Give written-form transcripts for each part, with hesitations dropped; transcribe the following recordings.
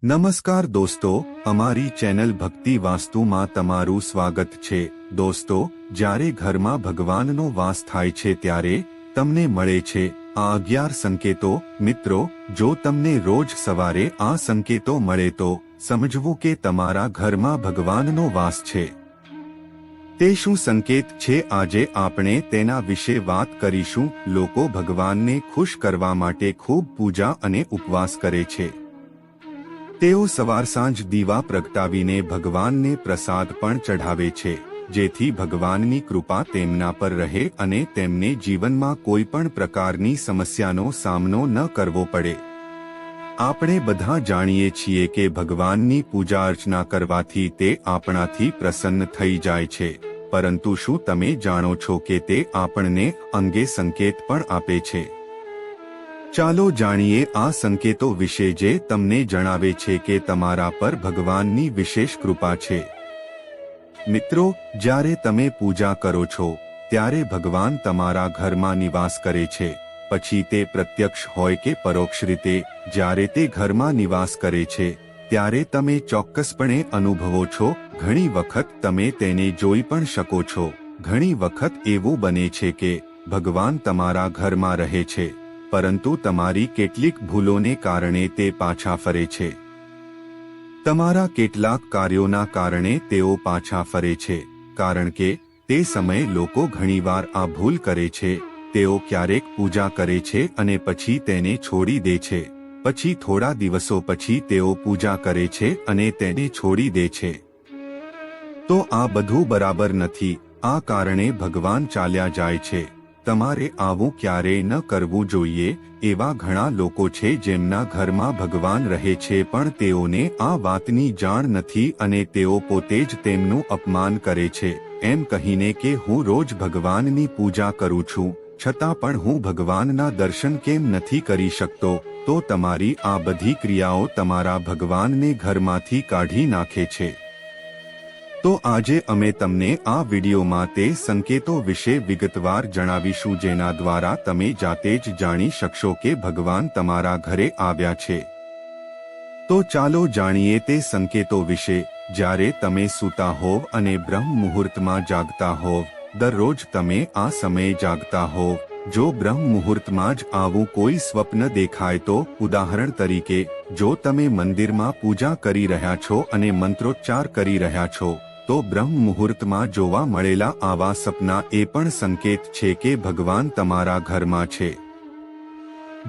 નમસ્કાર દોસ્તો, અમારી ચેનલ ભક્તિ વાસ્તુમાં તમારું સ્વાગત છે। દોસ્તો, જ્યારે ઘરમાં ભગવાનનો વાસ થાય છે ત્યારે તમને મળે છે આ 11 સંકેતો। મિત્રો, જો તમને રોજ સવારે આ સંકેતો મળે તો સમજવું કે તમારા ઘરમાં ભગવાનનો વાસ છે। તે શું સંકેત છે આજે આપણે તેના વિશે વાત કરીશું। લોકો ભગવાનને ખુશ કરવા માટે ખૂબ પૂજા અને ઉપવાસ કરે છે। તેઓ સવાર સાંજ દીવા પ્રગટાવીને ભગવાનને પ્રસાદ પણ ચઢાવે છે, જેથી ભગવાનની કૃપા તેમના પર રહે અને તેમને જીવનમાં કોઈ પણ પ્રકારની સમસ્યાનો સામનો ન કરવો પડે। આપણે બધા જાણીએ છીએ કે ભગવાનની પૂજા અર્ચના કરવાથી તે આપણાથી પ્રસન્ન થઈ જાય છે, પરંતુ શું તમે જાણો છો કે તે આપણને અંગે સંકેત પણ આપે છે? ચાલો જાણીએ આ સંકેતો વિશે જે તમને જણાવે છે કે તમારા પર ભગવાનની વિશેષ કૃપા છે। મિત્રો, જ્યારે તમે પૂજા કરો છો ત્યારે ભગવાન તમારા ઘરમાં નિવાસ કરે છે। પછી તે પ્રત્યક્ષ હોય કે પરોક્ષ રીતે જ્યારે તે ઘરમાં નિવાસ કરે છે ત્યારે તમે ચોક્કસપણે અનુભવો છો। ઘણી વખત તમે તેને જોઈ પણ શકો છો। ઘણી વખત એવું બને છે કે ભગવાન તમારા ઘરમાં રહે છે, પરંતુ તમારી કેટલીક ભૂલોને કારણે તે પાછા ફરે છે। તમારા કેટલાક કાર્યોના કારણે તેઓ પાછા ફરે છે, કારણ કે તે સમયે લોકો ઘણીવાર આ ભૂલ કરે છે। તેઓ ક્યારેક પૂજા કરે છે અને પછી તેને છોડી દે છે। પછી થોડા દિવસો પછી તેઓ પૂજા કરે છે અને તેને છોડી દે છે। તો આ બધું બરાબર નથી। આ કારણે ભગવાન ચાલ્યા જાય છે। તમારે આવું ક્યારેય ન કરવું જોઈએ। એવા ઘણા લોકો છે જેમના ઘરમાં ભગવાન રહે છે પણ તેઓને આ વાતની જાણ નથી અને તેઓ પોતે જ તેમનું અપમાન કરે છે, એમ કહીને કે હું રોજ ભગવાનની પૂજા કરું છું, છતાં પણ હું ભગવાનના દર્શન કેમ નથી કરી શકતો? તો તમારી આ બધી ક્રિયાઓ તમારા ભગવાનને ઘરમાંથી કાઢી નાખે છે। તો આજે અમે તમને આ વિડીયોમાં તે સંકેતો વિશે વિગતવાર જણાવીશું જેના દ્વારા તમે જાતે જ જાણી શકશો કે ભગવાન તમારા ઘરે આવ્યા છે। તો ચાલો જાણીએ તે સંકેતો વિશે। જ્યારે તમે સૂતા હોવ અને બ્રહ્મ મુહૂર્તમાં જાગતા હોવ, દરરોજ તમે આ સમયે જાગતા હોવ, જો બ્રહ્મ મુહૂર્તમાં જ આવું કોઈ સ્વપ્ન દેખાય તો, ઉદાહરણ તરીકે જો તમે મંદિરમાં પૂજા કરી રહ્યા છો અને મંત્રોચ્ચાર કરી રહ્યા છો, તો બ્રહ્મ મુહૂર્તમાં જોવા મળેલા આવા સપના એ પણ સંકેત છે કે ભગવાન તમારા ઘરમાં છે।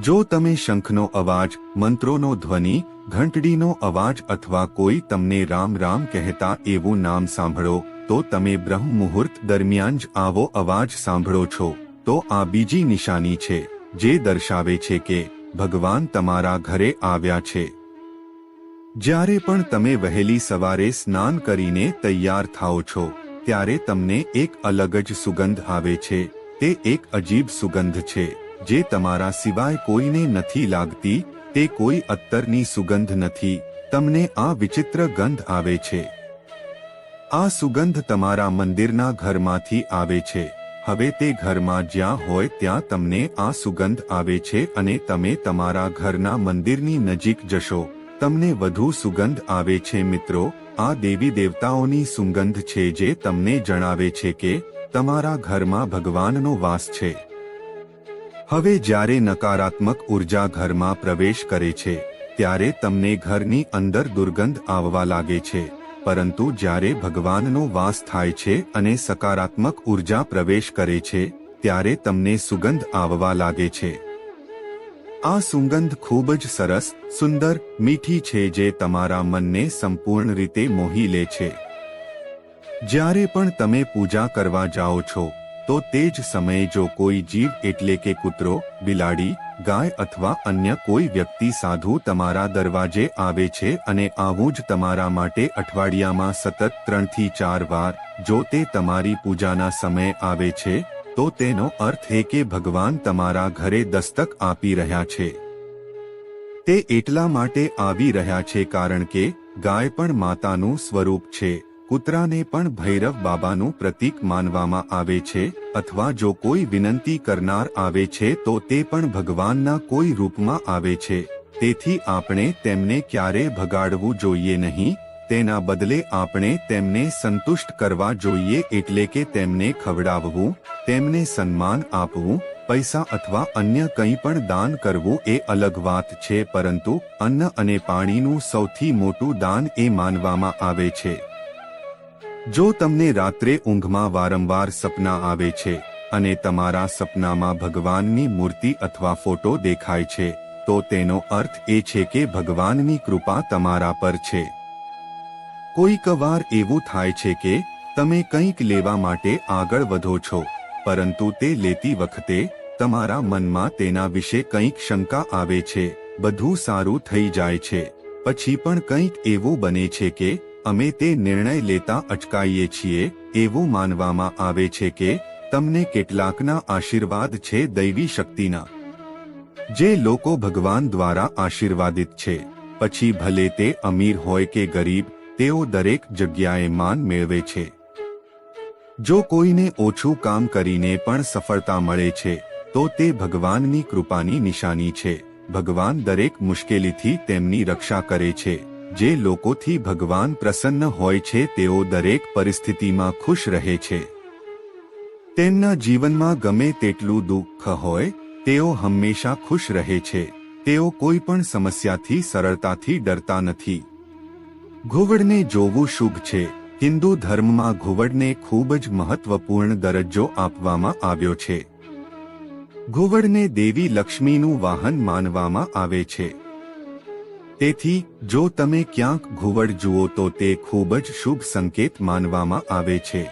જો તમે શંખનો અવાજ, મંત્રોનો ધ્વનિ, ઘંટડીનો અવાજ અથવા કોઈ તમને રામ રામ કહેતા એવું નામ સાંભળો, તો તમે બ્રહ્મ મુહૂર્ત દરમિયાન જ આવો અવાજ સાંભળો છો, તો આ બીજી નિશાની છે જે દર્શાવે છે કે ભગવાન તમારા ઘરે આવ્યા છે। જ્યારે પણ તમે વહેલી સવારે સ્નાન કરીને તૈયાર થાઓ છો ત્યારે તમને એક અલગ જ સુગંધ આવે છે। તે એક અજીબ સુગંધ છે જે તમારા સિવાય કોઈને નથી લાગતી। તે કોઈ અત્તરની સુગંધ નથી, તમને આ વિચિત્ર ગંધ આવે છે। આ સુગંધ તમારા મંદિરના ઘરમાંથી આવે છે। હવે તે ઘરમાં જ્યાં હોય ત્યાં તમને આ સુગંધ આવે છે અને તમે તમારા ઘરના મંદિરની નજીક જશો, તમને વધુ સુગંધ આવે છે। મિત્રો, આ દેવી દેવતાઓની સુગંધ છે જે તમને જણાવે છે કે તમારા ઘરમાં ભગવાનનો વાસ છે। હવે જ્યારે નકારાત્મક ઉર્જા ઘરમાં પ્રવેશ કરે છે ત્યારે તમને ઘરની અંદર દુર્ગંધ આવવા લાગે છે, પરંતુ જ્યારે ભગવાનનો વાસ થાય છે અને સકારાત્મક ઉર્જા પ્રવેશ કરે છે ત્યારે તમને સુગંધ આવવા લાગે છે। આ સુગંધ ખૂબ જ સરસ, સુંદર, મીઠી છે જે તમારા મનને સંપૂર્ણ રીતે મોહી લે છે। જ્યારે પણ તમે પૂજા કરવા જાઓ છો તો તે જ સમયે જો કોઈ જીવ એટલે કે કૂતરો, બિલાડી, ગાય અથવા અન્ય કોઈ વ્યક્તિ સાધુ તમારા દરવાજે આવે છે અને આવું જ તમારા માટે અઠવાડિયામાં સતત 3 થી 4 વાર જો તે તમારી પૂજાના સમયે આવે છે, તો તેનો અર્થ એ કે ભગવાન તમારા ઘરે દસ્તક આપી રહ્યા છે। તે એટલા માટે આવી રહ્યા છે કારણ કે ગાય પણ માતાનું સ્વરૂપ છે, કૂતરાને પણ ભૈરવ બાબાનું પ્રતીક માનવામાં આવે છે, અથવા જો કોઈ વિનંતી કરનાર આવે છે તો તે પણ ભગવાનના કોઈ રૂપમાં આવે છે। તેથી આપણે તેમને ક્યારેય ભગાડવું જોઈએ નહીં, તેના બદલે આપણે તેમને સંતુષ્ટ કરવા જોઈએ, એટલે કે તેમને ખવડાવવું, તેમને સન્માન આપવું, પૈસા અથવા અન્ય કંઈ પણ દાન કરવું એ અલગ વાત છે, પરંતુ અન્ન અને પાણીનું સૌથી મોટું દાન એ માનવામાં આવે છે. જો તમને રાત્રે ઊંઘમાં વારંવાર સપના આવે છે અને તમારા સપનામાં ભગવાનની મૂર્તિ અથવા ફોટો દેખાય છે, તો તેનો અર્થ એ છે કે ભગવાનની કૃપા તમારા પર છે. કોઈક વાર એવું થાય છે કે તમે કંઈક લેવા માટે આગળ વધો છો, પરંતુ તે લેતી વખતે તમારા મનમાં તેના વિશે કંઈક શંકા આવે છે. બધું સારું થઈ જાય છે, પછી પણ કંઈક એવું બને છે કે અમે તે નિર્ણય લેતા અટકાઈએ છીએ. એવું માનવામાં આવે છે કે તમને કેટલાકના આશીર્વાદ છે, દૈવી શક્તિના. જે લોકો ભગવાન દ્વારા આશીર્વાદિત છે, પછી ભલે તે અમીર હોય કે ગરીબ, તેઓ દરેક જગ્યાએ માન મેળવે છે. જો કોઈને ઓછું કામ કરીને પણ સફળતા મળે છે, તો તે ભગવાનની કૃપાની નિશાની છે. ભગવાન દરેક મુશ્કેલીથી તેમની રક્ષા કરે છે. જે લોકોથી ભગવાન પ્રસન્ન હોય છે, તેઓ દરેક પરિસ્થિતિમાં ખુશ રહે છે. તેમના જીવનમાં ગમે તેટલું દુઃખ હોય, તેઓ હંમેશા ખુશ રહે છે. તેઓ કોઈ પણ સમસ્યાથી સરળતાથી ડરતા નથી. ઘુવડને જોવું શુભ છે. હિન્દુ ધર્મમાં ઘુવડને ખૂબ જ મહત્વપૂર્ણ દરજ્જો આપવામાં આવ્યો છે. ઘુવડને દેવી લક્ષ્મીનું વાહન માનવામાં આવે છે. તેથી જો તમે ક્યાંક ઘુવડ જુઓ તો તે ખૂબ જ શુભ સંકેત માનવામાં આવે છે.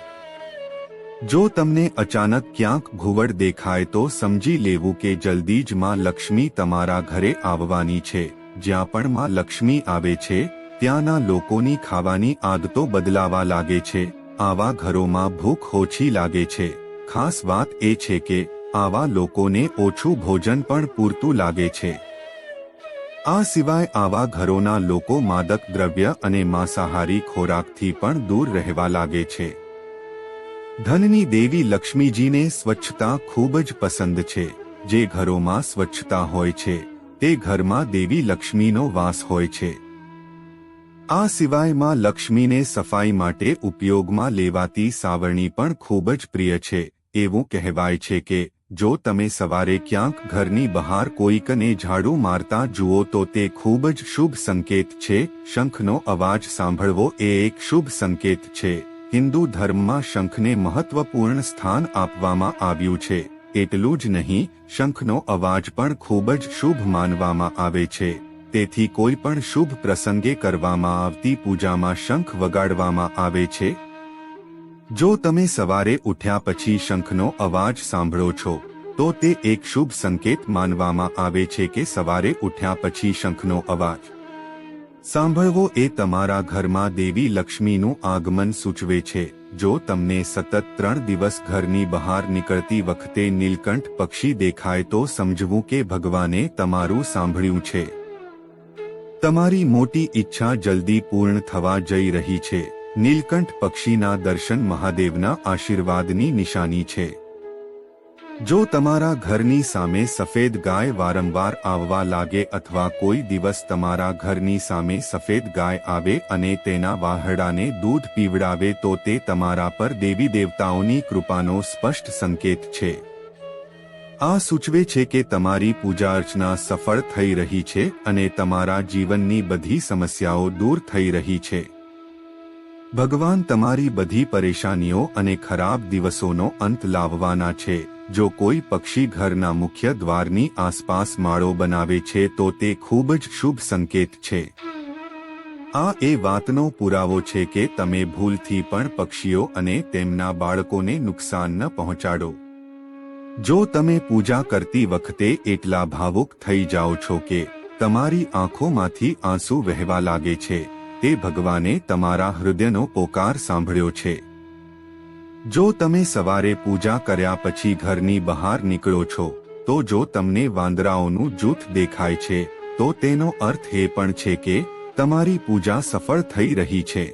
જો તમને અચાનક ક્યાંક ઘુવડ દેખાય તો સમજી લેવું કે જલ્દી જ માં લક્ષ્મી તમારા ઘરે આવવાની છે. જ્યાં પણ માં લક્ષ્મી આવે છે, ત્યાંના લોકોની ખાવાની આદતો બદલાવા લાગે છે. આવા ઘરોમાં ભૂખ ઓછી લાગે છે. ખાસ વાત એ છે કે આવા લોકોને ઓછું ભોજન પણ પૂરતું લાગે છે. આ સિવાય આવા ઘરોના લોકો માદક દ્રવ્ય અને માંસાહારી ખોરાકથી પણ દૂર રહેવા લાગે છે. ધનની દેવી લક્ષ્મીજીને સ્વચ્છતા ખૂબ જ પસંદ છે. જે ઘરોમાં સ્વચ્છતા હોય છે, તે ઘરમાં દેવી લક્ષ્મીનો વાસ હોય છે. આ સિવાય માં લક્ષ્મીને સફાઈ માટે ઉપયોગમાં લેવાતી સાવરણી પણ ખૂબ જ પ્રિય છે. એવું કહેવાય છે કે જો તમે સવારે ક્યાંક ઘરની બહાર કોઈકને ઝાડુ મારતા જુઓ તો તે ખૂબ જ શુભ સંકેત છે. શંખનો અવાજ સાંભળવો એ એક શુભ સંકેત છે. હિન્દુ ધર્મમાં શંખને મહત્વપૂર્ણ સ્થાન આપવામાં આવ્યું છે. એટલું જ નહીં, શંખનો અવાજ પણ ખૂબ જ શુભ માનવામાં આવે છે. તેથી કોઈ પણ શુભ પ્રસંગે કરવામાં આવતી પૂજામાં શંખ વગાડવામાં આવે છે. જો તમે સવારે ઉઠ્યા પછી શંખનો અવાજ સાંભળો છો, તો તે એક શુભ સંકેત માનવામાં આવે છે કે સવારે ઉઠ્યા પછી શંખનો અવાજ સાંભળવો એ તમારા ઘરમાં દેવી લક્ષ્મીનું આગમન સૂચવે છે. જો તમને સતત 3 દિવસ ઘરની બહાર નીકળતી વખતે નીલકંઠ પક્ષી દેખાય તો સમજવું કે ભગવાને તમારું સાંભળ્યું છે. તમારી મોટી ઈચ્છા જલ્દી પૂર્ણ થવા જઈ રહી છે. નીલકંઠ પક્ષીના દર્શન મહાદેવના આશીર્વાદની નિશાની છે. જો તમારા ઘરની સામે સફેદ ગાય વારંવાર આવવા લાગે અથવા કોઈ દિવસ તમારા ઘરની સામે સફેદ ગાય આવે અને તેના વાહડાને દૂધ પીવડાવે તો તે તમારા પર દેવી દેવતાઓની કૃપાનો સ્પષ્ટ સંકેત છે. આ સૂચવે છે કે તમારી પૂજા અર્ચના સફળ થઈ રહી છે અને તમારા જીવનની બધી સમસ્યાઓ દૂર થઈ રહી છે. ભગવાન તમારી બધી પરેશાનીઓ અને ખરાબ દિવસોનો અંત લાવવાના છે. જો કોઈ પક્ષી ઘરના મુખ્ય દ્વારની આસપાસ માળો બનાવે છે તો તે ખૂબ જ શુભ સંકેત છે. આ એ વાતનો પુરાવો છે કે તમે ભૂલથી પણ પક્ષીઓ અને તેમના બાળકોને નુકસાન ન પહોંચાડો. જો તમે પૂજા કરતી વખતે એટલા ભાવુક થઈ જાઓ છો કે તમારી આંખોમાંથી આંસુ વહેવા લાગે છે, તે ભગવાને તમારા હૃદયનો પોકાર સાંભળ્યો છે. જો તમે સવારે પૂજા કર્યા પછી ઘરની બહાર નીકળો છો, તો જો તમને વાંદરાઓનું જૂથ દેખાય છે, તો તેનો અર્થ એ પણ છે કે તમારી પૂજા સફળ થઈ રહી છે.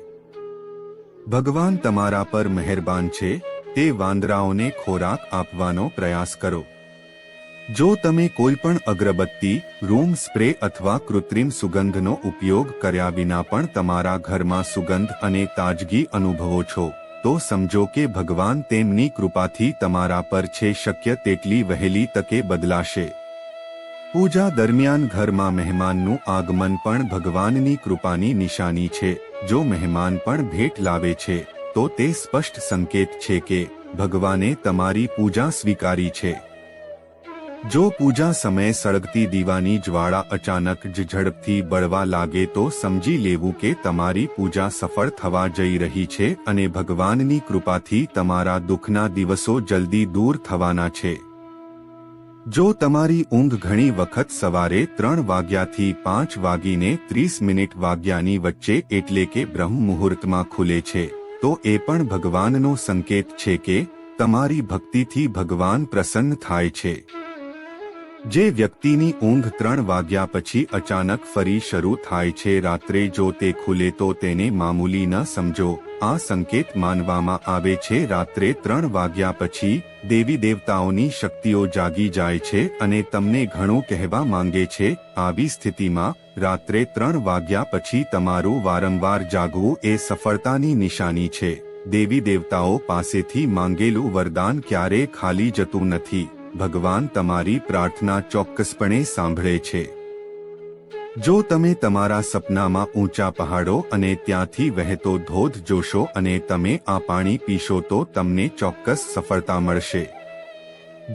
ભગવાન તમારા પર મહેરબાન છે. તે વાંદરાઓને ખોરાક આપવાનો પ્રયાસ કરો. જો તમે કોઈ પણ અગરબત્તી, રૂમ સ્પ્રે અથવા કૃત્રિમ સુગંધનો ઉપયોગ કર્યા વિના પણ તમારા ઘરમાં સુગંધ અને તાજગી અનુભવો છો, તો સમજો કે ભગવાન તેમની કૃપાથી તમારા પર છે. શક્ય તેટલી વહેલી તકે બદલાશે. પૂજા દરમિયાન ઘરમાં મહેમાનનું આગમન પણ ભગવાનની કૃપાની નિશાની છે. જો મહેમાન પણ ભેટ લાવે છે, તો તે સ્પષ્ટ સંકેત છે કે ભગવાને તમારી પૂજા સ્વીકારી છે. જો પૂજા સમયે સળગતી દીવાની જ્વાળા અચાનક જ ઝડપથી બળવા લાગે તો સમજી લેવું કે તમારી પૂજા સફળ થવા જઈ રહી છે અને ભગવાનની કૃપાથી તમારા દુઃખના દિવસો જલ્દી દૂર થવાના છે. જો તમારી ઊંઘ ઘણી વખત સવારે 3 વાગ્યાથી 5:30 વાગ્યાની વચ્ચે એટલે કે બ્રહ્મ મુહૂર્તમાં ખુલે છે, તો એ પણ ભગવાનનો સંકેત છે કે તમારી ભક્તિથી ભગવાન પ્રસન્ન થાય છે. જે વ્યક્તિની ઊંઘ 3 વાગ્યા પછી અચાનક ફરી શરૂ થાય છે રાત્રે, જો તે ખુલે તો તેને મામૂલી ન સમજો. આ સંકેત માનવામાં આવે છે રાત્રે 3 વાગ્યા પછી દેવી દેવતાઓની શક્તિઓ જાગી જાય છે અને તમને ઘણું કહેવા માંગે છે. આવી સ્થિતિમાં રાત્રે 3 વાગ્યા પછી તમારું વારંવાર જાગવું એ સફળતાની નિશાની છે. દેવી દેવતાઓ પાસેથી માંગેલું વરદાન ક્યારેય ખાલી જતું નથી. ભગવાન તમારી પ્રાર્થના ચોક્કસપણે સાંભળે છે. જો તમે તમારા સપનામાં ઊંચા પહાડો અને ત્યાંથી વહેતો ધોધ જોશો અને તમે આ પાણી પીશો તો તમને ચોક્કસ સફળતા મળશે.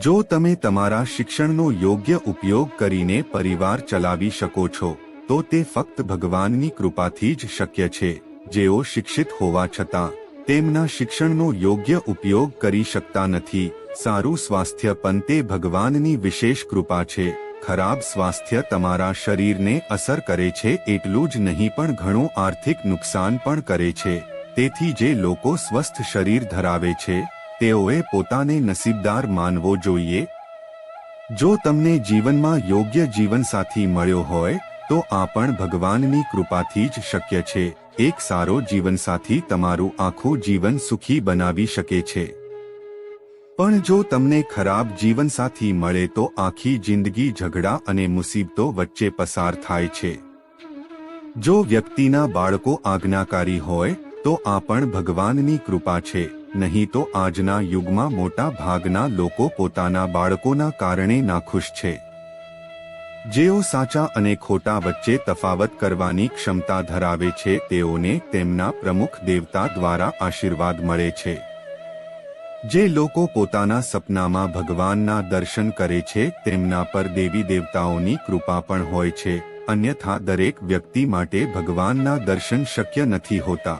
જો તમે તમારા શિક્ષણનો યોગ્ય ઉપયોગ કરીને પરિવાર ચલાવી શકો છો, તો તે ફક્ત ભગવાનની કૃપાથી જ શક્ય છે. જેઓ શિક્ષિત હોવા છતાં તેમના શિક્ષણનો યોગ્ય ઉપયોગ કરી શકતા નથી. સારું સ્વાસ્થ્ય પણ તે ભગવાનની વિશેષ કૃપા છે. ખરાબ સ્વાસ્થ્ય તમારા શરીરને અસર કરે છે એટલું જ નહીં પણ ઘણું આર્થિક નુકસાન પણ કરે છે. તેથી જે લોકો સ્વસ્થ શરીર ધરાવે છે તેઓએ પોતાને નસીબદાર માનવો જોઈએ. જો તમને જીવનમાં યોગ્ય જીવનસાથી મળ્યો હોય તો આ પણ ભગવાનની કૃપાથી જ શક્ય છે. એક સારો જીવનસાથી તમારું આખું જીવન સુખી બનાવી શકે છે. પણ જો તમને ખરાબ જીવનસાથી મળે તો આખી જિંદગી ઝઘડા અને મુસીબતો વચ્ચે પસાર થાય છે. જો વ્યક્તિના બાળકો આજ્ઞાકારી હોય તો આ પણ ભગવાનની કૃપા છે. નહીં તો આજના યુગમાં મોટા ભાગના લોકો પોતાના બાળકોના કારણે નાખુશ છે. જેઓ સાચા અને ખોટા વચ્ચે તફાવત કરવાની ક્ષમતા ધરાવે છે તેઓને તેમના પ્રમુખ દેવતા દ્વારા આશીર્વાદ મળે છે. જે લોકો પોતાના સપનામાં ભગવાનના દર્શન કરે છે તેમના પર દેવી દેવતાઓની કૃપા પણ હોય છે. અન્યથા દરેક વ્યક્તિ માટે ભગવાનના દર્શન શક્ય નથી હોતા.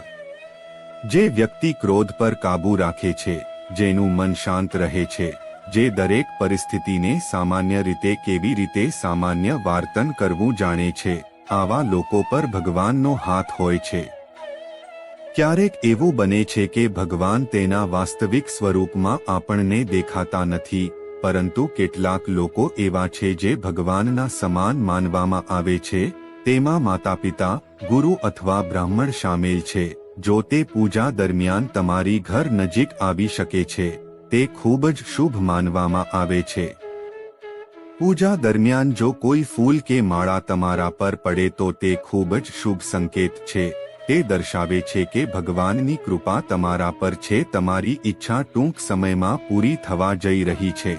જે વ્યક્તિ ક્રોધ પર કાબૂ રાખે છે, જેનું મન શાંત રહે છે, જે દરેક પરિસ્થિતિને સામાન્ય રીતે કેવી રીતે સામાન્ય વર્તન કરવું જાણે છે, આવા લોકો પર ભગવાનનો હાથ હોય છે. ક્યારેક એવું બને છે કે ભગવાન તેના વાસ્તવિક સ્વરૂપમાં આપણને દેખાતા નથી, પરંતુ કેટલાક લોકો એવા છે જે ભગવાનના સમાન માનવામાં આવે છે. તેમાં માતાપિતા, ગુરુ અથવા બ્રાહ્મણ શામેલ છે. જો તે પૂજા દરમિયાન તમારી ઘર નજીક આવી શકે છે, તે ખૂબ જ શુભ માનવામાં આવે છે. પૂજા દરમિયાન જો કોઈ ફૂલ કે માળા તમારા પર પડે તો તે ખૂબ જ શુભ સંકેત છે. તે દર્શાવે છે કે ભગવાનની કૃપા તમારા પર છે. તમારી ઈચ્છા ટૂંક સમયમાં પૂરી થવા જઈ રહી છે.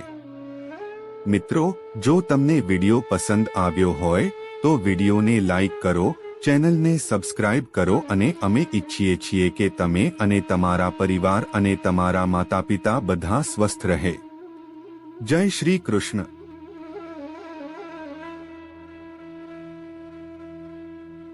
મિત્રો, જો તમને વિડિયો પસંદ આવ્યો હોય તો વિડિયોને લાઈક કરો, ચેનલને સબસ્ક્રાઇબ કરો અને અમે ઈચ્છીએ છીએ કે તમે અને તમારા પરિવાર અને તમારા માતાપિતા બધા સ્વસ્થ રહે. જય શ્રી કૃષ્ણ.